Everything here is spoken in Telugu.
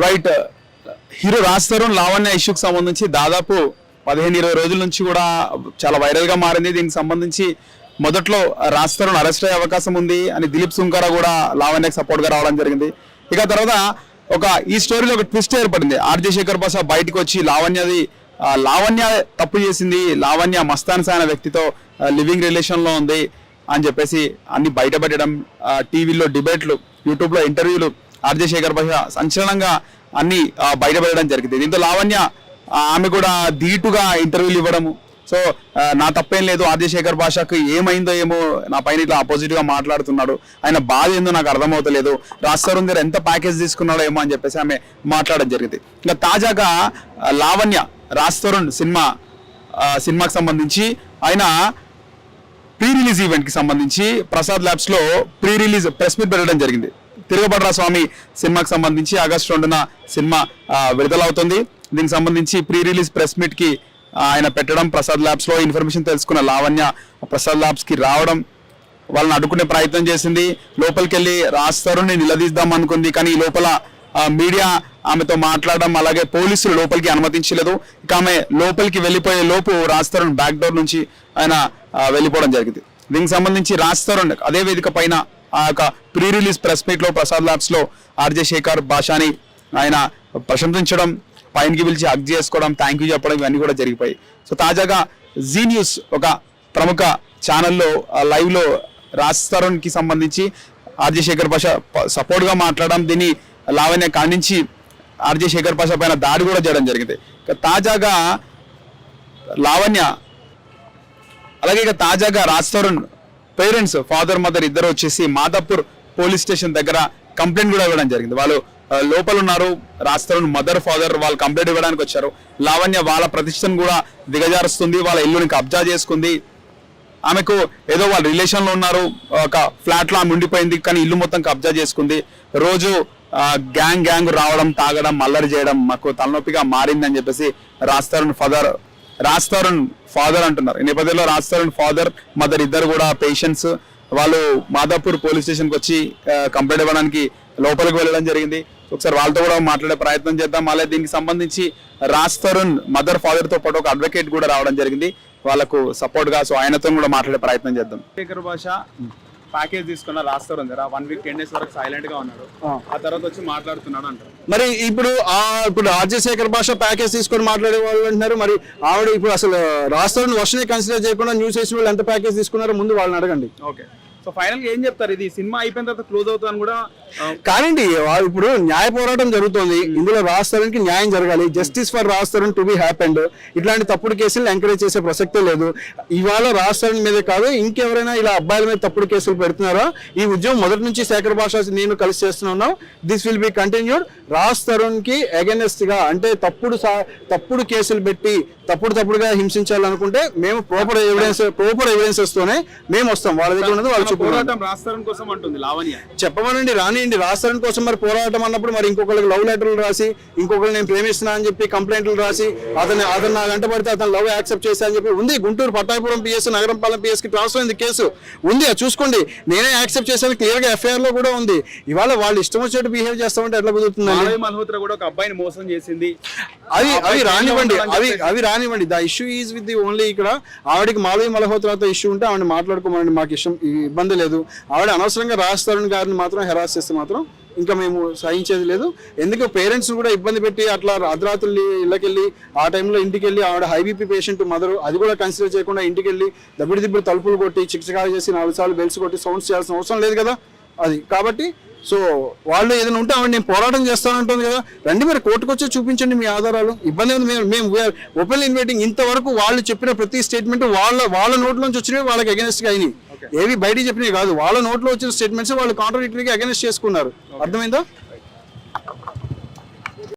రైట్. హీరో రాజ్ తరుణ్ లావణ్య ఇష్యూకి సంబంధించి దాదాపు 15-20 రోజుల నుంచి కూడా చాలా వైరల్ గా మారింది. దీనికి సంబంధించి మొదట్లో రాజ్ తరుణ్ అరెస్ట్ అయ్యే అవకాశం ఉంది అని దిలీప్ సుంకారా కూడా లావణ్యకి సపోర్ట్ గా రావడం జరిగింది. ఇక తర్వాత ఈ స్టోరీలో ఒక ట్విస్ట్ ఏర్పడింది. ఆర్జే శేఖర్ భాష బయటకు వచ్చి లావణ్య తప్పు చేసింది, లావణ్య మస్తాన్ సాయన వ్యక్తితో లివింగ్ రిలేషన్ లో ఉంది అని చెప్పేసి అన్ని బయటపెట్టడం, టీవీలో డిబేట్లు, యూట్యూబ్ లో ఇంటర్వ్యూలు, ఆర్జే శేఖర్ భాష సంచలనంగా అన్ని బయటపెట్టడం జరిగింది. దీంతో లావణ్య ఆమె కూడా ధీటుగా ఇంటర్వ్యూలు ఇవ్వడము, సో నా తప్పేం లేదు, ఆర్జే శేఖర్ భాషకు ఏమైందో ఏమో నా పైన ఇట్లా ఆపోజిట్ గా మాట్లాడుతున్నాడు, ఆయన బాధ ఏందో నాకు అర్థమవుతలేదు, రాజ్ తరుణ్ దగ్గర ఎంత ప్యాకేజ్ తీసుకున్నాడో ఏమో అని చెప్పేసి ఆమె మాట్లాడడం జరిగింది. ఇంకా తాజాగా లావణ్య రాజ్ తరుణ్ సినిమాకి సంబంధించి ఆయన ప్రీ రిలీజ్ ఈవెంట్ కి సంబంధించి ప్రసాద్ ల్యాబ్స్ లో ప్రీ రిలీజ్ ప్రెస్ మీట్ పెట్టడం జరిగింది. తిరగబడ్రా స్వామి సినిమాకి సంబంధించి ఆగస్టు 2న సినిమా విడుదలవుతుంది. దీనికి సంబంధించి ప్రీ రిలీజ్ ప్రెస్ మీట్ కి ఆయన పెట్టడం, ప్రసాద్ ల్యాబ్స్ లో ఇన్ఫర్మేషన్ తెలుసుకున్న లావణ్య ప్రసాద్ ల్యాబ్స్ కి రావడం, వాళ్ళని అడ్డుకునే ప్రయత్నం చేసింది. లోపలికి వెళ్ళి రాజ్ తరుణ్ ని నిలదీద్దాం అనుకుంది, కానీ ఈ లోపల మీడియా ఆమెతో మాట్లాడడం, అలాగే పోలీసులు లోపలికి అనుమతించలేదు. ఇక ఆమె లోపలికి వెళ్ళిపోయే లోపు రాజ్ తరుణ్ బ్యాక్ డోర్ నుంచి ఆయన వెళ్ళిపోవడం జరిగింది. దీనికి సంబంధించి రాజ్ తరుణ్ అదే వేదిక పైన ఆ యొక్క ప్రీ రిలీజ్ ప్రెస్ మీట్ లో ప్రసాద్ ల్యాబ్స్ లో ఆర్జే శేఖర్ భాషని ఆయన ప్రశంసించడం, పైనకి పిలిచి హగ్ చేసుకోవడం, థ్యాంక్ యూ చెప్పడం, ఇవన్నీ కూడా జరిగిపోయాయి. సో తాజాగా జీ న్యూస్ ఒక ప్రముఖ ఛానల్లో లైవ్ లో రాజ్ తరుణ్ కి సంబంధించి ఆర్జే శేఖర్ భాష సపోర్ట్ గా మాట్లాడడం, దీన్ని లావణ్య ఖండించి ఆర్జే శేఖర్ భాష పైన దాడి కూడా చేయడం జరిగింది. తాజాగా లావణ్య అలాగే తాజాగా Raj Tarun parents father mother ఇద్దరు వచ్చేసి మాదాపూర్ పోలీస్ స్టేషన్ దగ్గర కంప్లైంట్ కూడా ఇవ్వడం జరిగింది. వాళ్ళు లోపల ఉన్నారు, రాజ్ తరుణ్ మదర్ ఫాదర్ వాళ్ళు కంప్లైంట్ ఇవ్వడానికి వచ్చారు. లావణ్య వాళ్ళ ప్రతిష్టను కూడా దిగజారుస్తుంది, వాళ్ళ ఇల్లుని కబ్జా చేసుకుంది, ఆమెకు ఏదో వాళ్ళ రిలేషన్ లో ఉన్నారు, ఒక ఫ్లాట్ లో ఆమె ఉండిపోయింది, కానీ ఇల్లు మొత్తం కబ్జా చేసుకుంది, రోజు గ్యాంగ్ రావడం, తాగడం, అల్లరి చేయడం మాకు తలనొప్పిగా మారిందని చెప్పేసి రాజ్ తరుణ్ ఫాదర్ అంటున్నారు. ఈ నేపథ్యంలో రాజ్ తరుణ్ ఫాదర్ మదర్ ఇద్దరు కూడా పేషెంట్స్, వాళ్ళు మాదాపూర్ పోలీస్ స్టేషన్కి వచ్చి కంప్లైంట్ ఇవ్వడానికి లోపలికి వెళ్ళడం జరిగింది. ఒకసారి వాళ్ళతో కూడా మాట్లాడే ప్రయత్నం చేద్దాం. అలాగే దీనికి సంబంధించి రాజ్ తరుణ్ మదర్ ఫాదర్ తో పాటు ఒక అడ్వకేట్ కూడా రావడం జరిగింది వాళ్ళకు సపోర్ట్ గా, సో ఆయనతో కూడా మాట్లాడే ప్రయత్నం చేద్దాం. శేఖర్ భాష ప్యాకేజ్ తీసుకున్న రాజ్ తరుణ్ 1 వీక్ 10 days వరకు సైలెంట్ గా ఉన్నాడు, ఆ తర్వాత వచ్చి మాట్లాడుతున్నాడు అంటారు. మరి ఇప్పుడు ఆర్జే శేఖర్ భాష ప్యాకేజ్ తీసుకొని మాట్లాడే వాళ్ళు అంటున్నారు. మరి ఆవిడ ఇప్పుడు అసలు రాజ్ తరుణ్ వర్షనే కన్సిడర్ చేయకుండా న్యూస్ వేసిన వాళ్ళు ఎంత ప్యాకేజ్ తీసుకున్నారో ముందు వాళ్ళని అడగండి. ఓకే, సో ఫైనల్ గా ఏం చెప్తారు? ఇది సినిమా అయిపోయిన తర్వాత క్లోజ్ అవుతుందని కూడా కానివ్వండి, ఇప్పుడు న్యాయ పోరాటం జరుగుతుంది, ఇందులో రాజ్ తరుణ్ కి న్యాయం జరగాలి, justice for Raj Tarun to be happened. ఇట్లాంటి తప్పుడు కేసులు ఎంకరేజ్ చేసే ప్రసక్తే లేదు. ఇవాళ రాజ్ తరుణ్ మీదే కాదు, ఇంకెవరైనా ఇలా అబ్బాయిల మీద తప్పుడు కేసులు పెడుతున్నారో, ఈ ఉద్యమం మొదటి నుంచి శేఖర్ భాష నేను కలిసి చేస్తున్నాం, this will be continued. Raj Tarun కి అగెనెస్ట్ గా అంటే తప్పుడు కేసులు పెట్టి తప్పుడుగా హింసించాలనుకుంటే మేము ప్రాపర్ ఎవిడెన్సెస్ తోనే మేము వస్తాం. వాళ్ళ దగ్గర ఉన్నది వాళ్ళు పోరాటం రాజ్ తరుణ్ కోసం అంటుంది లావణ్య. చెప్పమనండి, రానియండి. రాజ్ తరుణ్ కోసం మరి పోరాటం అన్నప్పుడు మరి ఇంకొకరికి లవ్ లెటర్లు రాసి, ఇంకొకరు నేను ప్రేమిస్తున్నా అని చెప్పి కంప్లైంట్లు రాసి, అతను నా గంట పడితే అతను లవ్ యాక్సెప్ట్ చేశా అని చెప్పి ఉంది. గుంటూరు పట్టాపురం పిఎస్ నగరంపాలెం పిఎస్ కి ట్రాన్స్ఫర్ అయింది కేసు ఉంది, అది చూసుకోండి. నేనే యాక్సెప్ట్ చేశాను, క్లియర్ గా ఎఫ్ఐఆర్ లో కూడా ఉంది. ఇవాళ వాళ్ళు ఇష్టం వచ్చేట్టు బిహేవ్ చేస్తామంటే ఎట్లా కుదురుతుంది? మల్హోత్రా కూడా ఒక అబ్బాయిని మోసం చేసింది, అవి రానివ్వండి. The issue is with the only ఇక్కడ ఆవిడకి మాలవి మల్హోత్రాతో ఇష్యూ ఉంటే ఆవిడ మాట్లాడుకోమని మాకు ఇబ్బంది లేదు. ఆవిడ అనవసరంగా రాజ్ తరుణ్ గారిని మాత్రం హెరాస్ చేస్తే మాత్రం ఇంకా మేము సహించేది లేదు. ఎందుకు పేరెంట్స్ కూడా ఇబ్బంది పెట్టి అట్లా అర్ధరాత్రులు ఇళ్ళకెళ్ళి ఆ టైంలో ఇంటికి వెళ్ళి ఆవిడ హైబీపీ పేషెంట్ మదర్, అది కూడా కన్సిడర్ చేయకుండా ఇంటికి వెళ్ళి దబ్బిడి తలుపులు కొట్టి చిక్చకాలు చేసి 4 సార్లు బెల్స్ కొట్టి సౌండ్స్ చేయాల్సిన అవసరం లేదు కదా. అది కాబట్టి సో వాళ్ళు ఏదైనా ఉంటే ఆవిడ నేను పోరాటం చేస్తానంటుంది కదా, రండి మరి కోర్టుకు వచ్చి చూపించండి మీ ఆధారాలు. ఇబ్బంది ఉంది, మేము ఓపెన్ ఇన్వైటింగ్. ఇంతవరకు వాళ్ళు చెప్పిన ప్రతి స్టేట్మెంట్ వాళ్ళ నోట్లోంచి వచ్చినవి వాళ్ళకి అగెనెస్ట్ గా అయినాయి, ఏవి బయటికి చెప్పినవి కాదు. వాళ్ళ నోట్లో వచ్చిన స్టేట్మెంట్స్ వాళ్ళు కాంట్రాడిక్టరీగా అగెనెస్ట్ చేసుకున్నారు. అర్థమైందా?